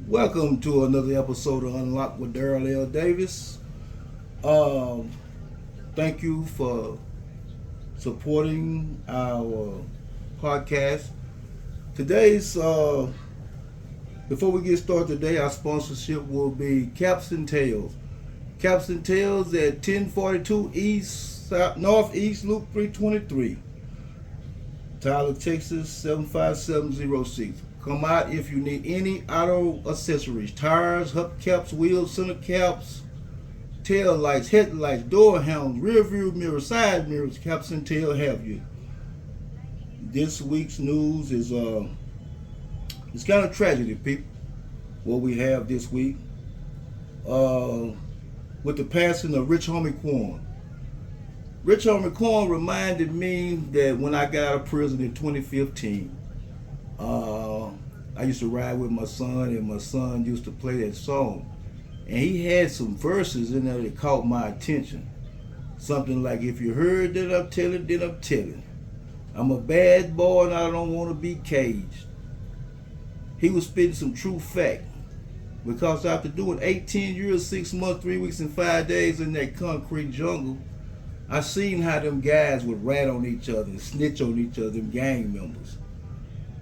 Welcome to another episode of Unlock with Daryl L. Davis. Um, Thank you for supporting our podcast. Today's Before we get started today, our sponsorship will be Caps and Tails. Caps and Tails at 1042 East Northeast Loop 323, Tyler, Texas 75706. Come out if you need any auto accessories: tires, hubcaps, wheels, center caps, tail lights, headlights, door handles, rear view mirrors, side mirrors. Caps and Tail have you. This week's news is it's kind of tragedy, people. What we have this week with the passing of Rich Homie Quan. Rich Homie Quan reminded me that when I got out of prison in 2015. I used to ride with my son, and my son used to play that song. And he had some verses in there that caught my attention. Something like, if you heard that I'm telling, then I'm telling. I'm a bad boy and I don't want to be caged. He was spitting some true fact. Because after doing 18 years, 6 months, 3 weeks, and 5 days in that concrete jungle, I seen how them guys would rat on each other and snitch on each other, them gang members.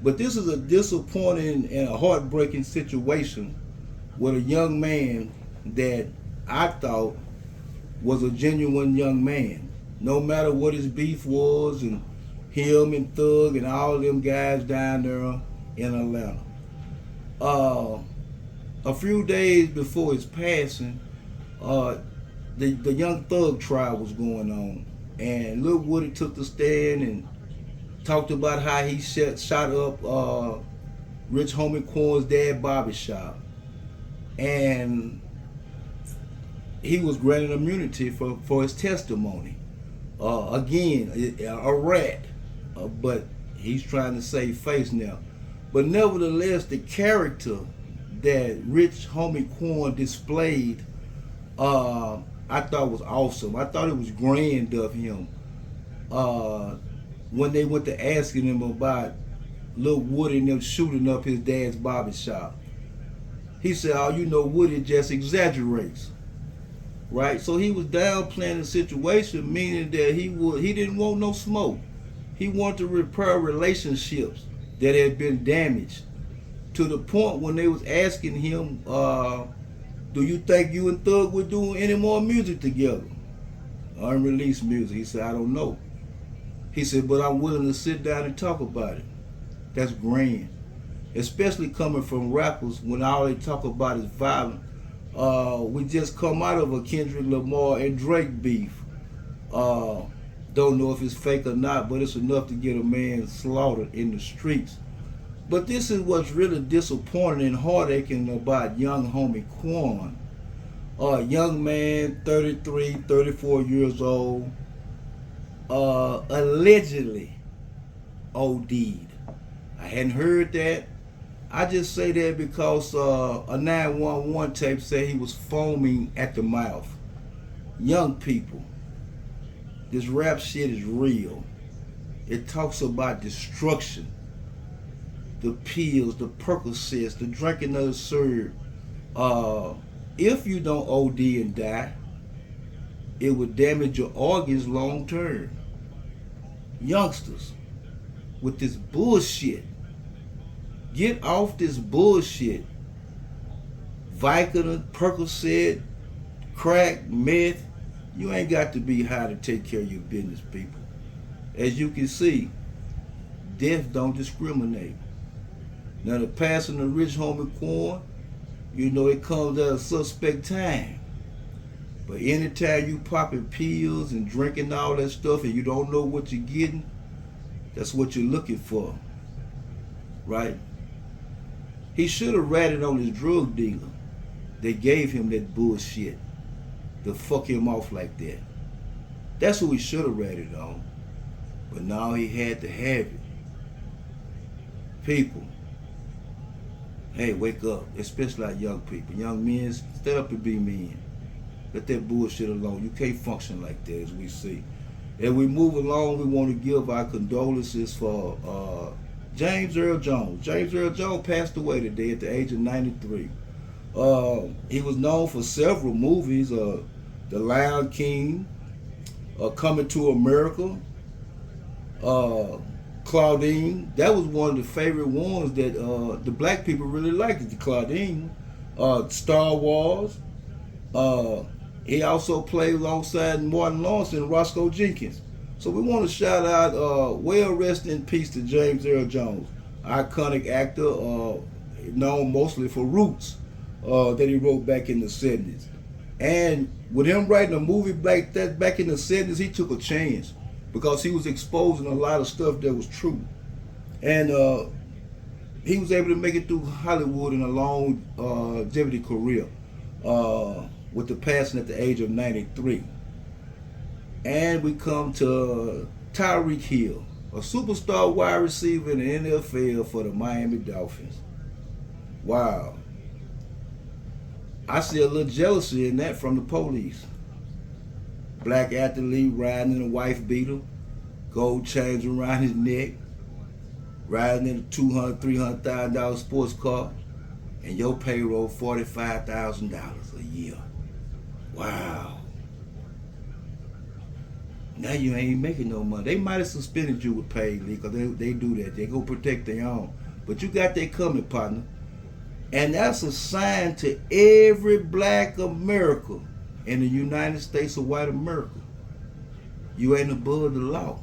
But this is a disappointing and a heartbreaking situation with a young man that I thought was a genuine young man. No matter what his beef was, and him and Thug and all of them guys down there in Atlanta. A few days before his passing, the Young Thug trial was going on. And Lil Woody took the stand and talked about how he shot up Rich Homie Quan's dad barbershop, and he was granted immunity for his testimony. Again, a rat, but he's trying to save face now. But nevertheless, the character that Rich Homie Quan displayed, I thought was awesome. I thought it was grand of him. When they went to asking him about Lil Woody and them shooting up his dad's barbershop, he said, "Oh, you know, Woody just exaggerates." Right? So he was downplaying the situation, meaning that he didn't want no smoke. He wanted to repair relationships that had been damaged, to the point when they was asking him, do you think you and Thug would do any more music together? Unreleased music. He said, "I don't know." He said, "But I'm willing to sit down and talk about it." That's grand. Especially coming from rappers when all they talk about is violence. We just come out of a Kendrick Lamar and Drake beef. Don't know if it's fake or not, but it's enough to get a man slaughtered in the streets. But this is what's really disappointing and heartaching about young homie Quan. A young man, 33, 34 years old, allegedly OD'd. I hadn't heard that. I just say that because a 911 tape said he was foaming at the mouth. Young people, this rap shit is real. It talks about destruction. The pills, the Percocets, the drinking of the syrup. If you don't OD and die, it would damage your organs long term. Youngsters, with this bullshit, get off this bullshit. Vicodin, Percocet, crack, meth. You ain't got to be high to take care of your business, people. As you can see, death don't discriminate. Now the passing of Rich Homie Quan, you know, it comes at a suspect time. But anytime you popping pills and drinking all that stuff and you don't know what you're getting, that's what you're looking for, right? He should have ratted on his drug dealer. They gave him that bullshit to fuck him off like that. That's who he should have ratted on. But now he had to have it. People, hey, wake up, especially like young people. Young men, stand up and be men. Let that bullshit alone. You can't function like that, as we see. As we move along, we want to give our condolences for James Earl Jones. James Earl Jones passed away today at the age of 93. He was known for several movies, The Lion King, Coming to America, uh, Claudine. That was one of the favorite ones that the black people really liked. The Claudine, Star Wars. Uh, he also played alongside Martin Lawrence and Roscoe Jenkins. So we want to shout out, well rest in peace to James Earl Jones, iconic actor, known mostly for Roots, that he wrote back in the 70s. And with him writing a movie like that back in the 70s, he took a chance because he was exposing a lot of stuff that was true. And he was able to make it through Hollywood in a long longevity career with the passing at the age of 93. And we come to Tyreek Hill, a superstar wide receiver in the NFL for the Miami Dolphins. Wow. I see a little jealousy in that from the police. Black athlete riding in a wife beater, gold chains around his neck, riding in a $200,000, $300,000 sports car, and your payroll $45,000 a year. Wow. Now you ain't making no money. They might have suspended you with paid leave because they do that. They go protect their own. But you got that coming, partner. And that's a sign to every black America in the United States of white America. You ain't above the law.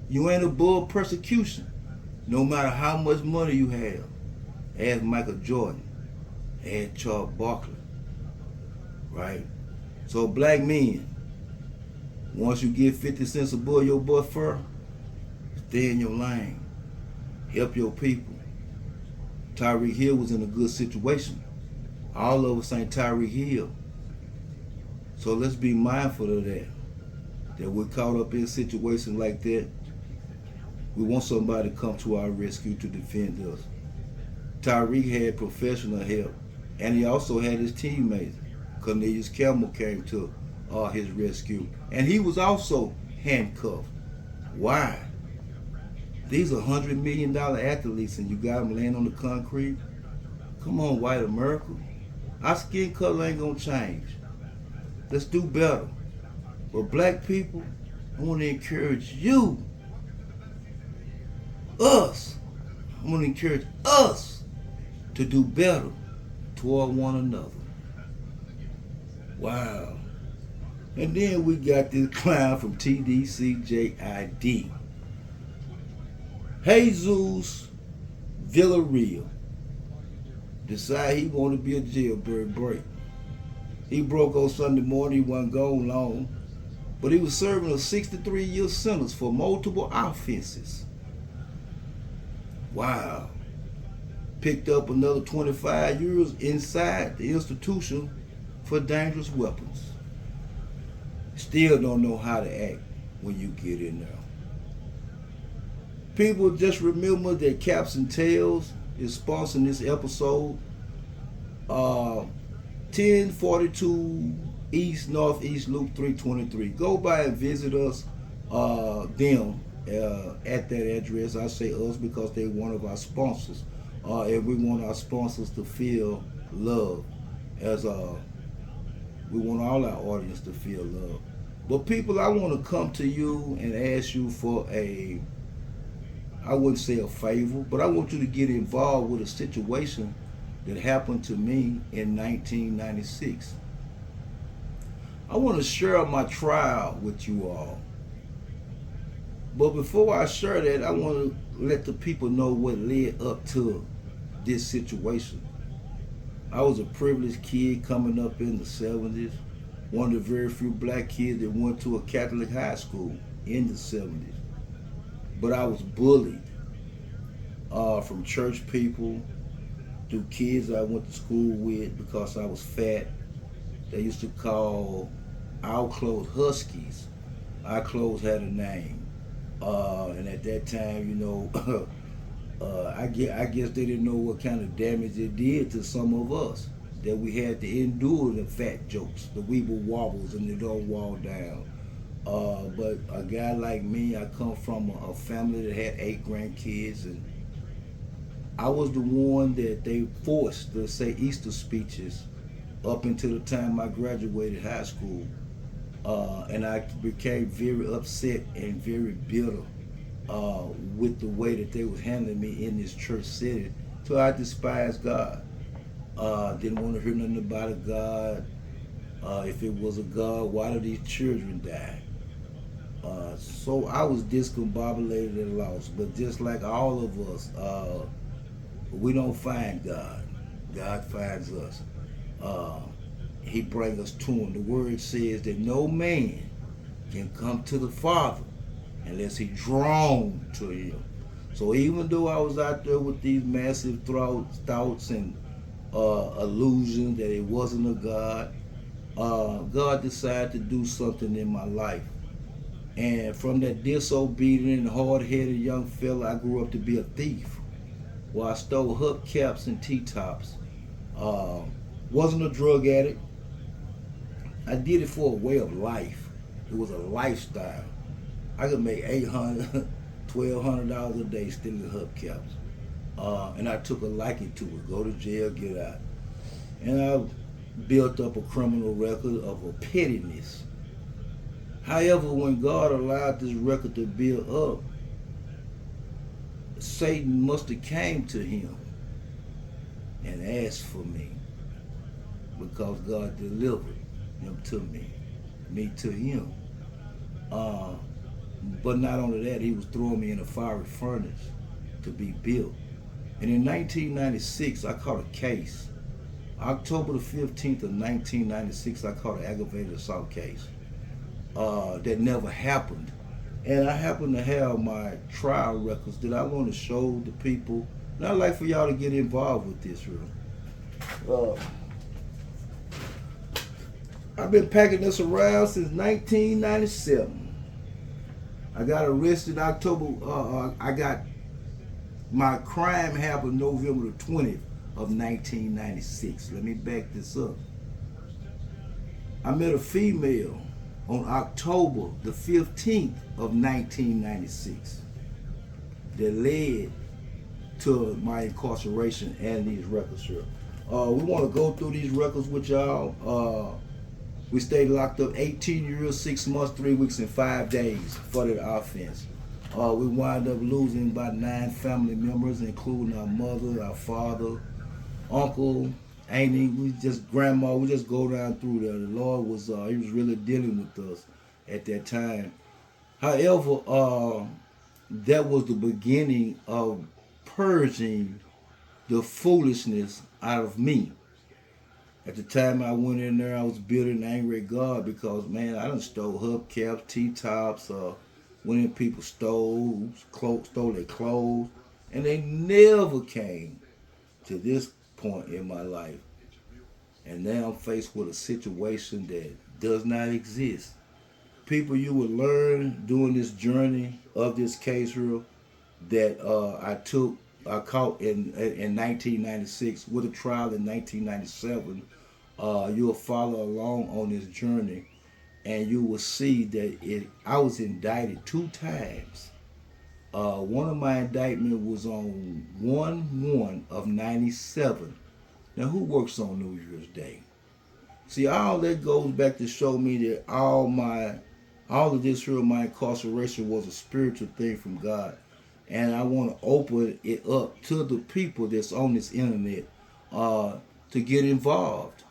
You ain't above persecution. No matter how much money you have. Ask Michael Jordan. Ask Charles Barkley. Right? So black men, once you get 50 cents above your butt fur, stay in your lane. Help your people. Tyreek Hill was in a good situation. All of us ain't Tyreek Hill. So let's be mindful of that. That we're caught up in situations like that. We want somebody to come to our rescue to defend us. Tyreek had professional help, and he also had his teammates. Cornelius Campbell came to his rescue, and he was also handcuffed. Why? These are $100 million athletes, and you got them laying on the concrete. Come on, white America. Our skin color ain't gonna change. Let's do better. But black people, I want to encourage you, us. I want to encourage us to do better toward one another. Wow. And then we got this clown from TDCJID. Jesus Villarreal decided he wanted to be a jailbird break. He broke on Sunday morning, he wasn't gone long, but he was serving a 63-year sentence for multiple offenses. Wow. Picked up another 25 years inside the institution for dangerous weapons. Still don't know how to act when you get in there. People, just remember that Caps and Tails is sponsoring this episode. 1042 East Northeast Loop 323. Go by and visit us, them, at that address. I say us because they're one of our sponsors. And we want our sponsors to feel love, as we want all our audience to feel love. But people, I want to come to you and ask you for I wouldn't say a favor, but I want you to get involved with a situation that happened to me in 1996. I want to share my trial with you all. But before I share that, I want to let the people know what led up to this situation. I was a privileged kid coming up in the 70s, one of the very few black kids that went to a Catholic high school in the 70s. But I was bullied from church people, through kids I went to school with because I was fat. They used to call our clothes Huskies. Our clothes had a name. And at that time, you know, I guess they didn't know what kind of damage it did to some of us, that we had to endure the fat jokes, the weeble wobbles, and the don't wall down. But a guy like me, I come from a family that had 8 grandkids, and I was the one that they forced to say Easter speeches up until the time I graduated high school. And I became very upset and very bitter with the way that they was handling me in this church setting. So I despised God. Didn't want to hear nothing about a God. If it was a God, why did these children die? So I was discombobulated and lost. But just like all of us, we don't find God. God finds us. Uh, he brings us to him. The word says that no man can come to the Father unless he drawn to him. So even though I was out there with these massive thoughts and illusions that it wasn't a God, God decided to do something in my life. And from that disobedient and hard-headed young fella, I grew up to be a thief. Well, I stole hubcaps and T-tops. Uh, wasn't a drug addict. I did it for a way of life. It was a lifestyle. I could make $800, $1,200 a day stealing hubcaps. And I took a liking to it. Go to jail, get out. And I built up a criminal record of a pettiness. However, when God allowed this record to build up, Satan must have came to him and asked for me because God delivered him to me to him. But not only that, he was throwing me in a fiery furnace to be built. And in 1996, I caught a case. October the 15th of 1996, I caught an aggravated assault case that never happened. And I happen to have my trial records that I want to show the people. And I'd like for y'all to get involved with this real. I've been packing this around since 1997. I got arrested October. I got my crime happened November the 20th of 1996. Let me back this up. I met a female on October the 15th of 1996 that led to my incarceration and these records here. We want to go through these records with y'all. We stayed locked up 18 years, 6 months, 3 weeks, and 5 days for the offense. We wound up losing about 9 family members, including our mother, our father, uncle, auntie, we just grandma. We just go down through there. The Lord was, he was really dealing with us at that time. However, that was the beginning of purging the foolishness out of me. At the time I went in there, I was bitter and angry at God because, man, I done stole hubcaps, T-tops, went in people's stores, stole their clothes, and they never came to this point in my life. And now I'm faced with a situation that does not exist. People, you would learn during this journey of this case rule that I caught in 1996 with a trial in 1997. You'll follow along on this journey and you will see that I was indicted 2 times. One of my indictment was on 1/1 of 97. Now, who works on New Year's Day? See, all that goes back to show me that all of this here, my incarceration was a spiritual thing from God. And I want to open it up to the people that's on this internet to get involved.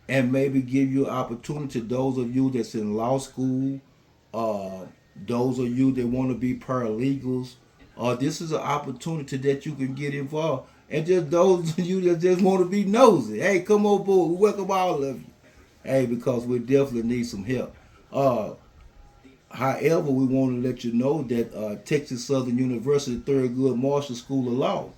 And maybe give you an opportunity, those of you that's in law school, those of you that want to be paralegals, this is an opportunity that you can get involved. And just those of you that just want to be nosy, hey, come on board. We welcome all of you. Hey, because we definitely need some help. However, we want to let you know that Texas Southern University Thurgood Marshall School of Law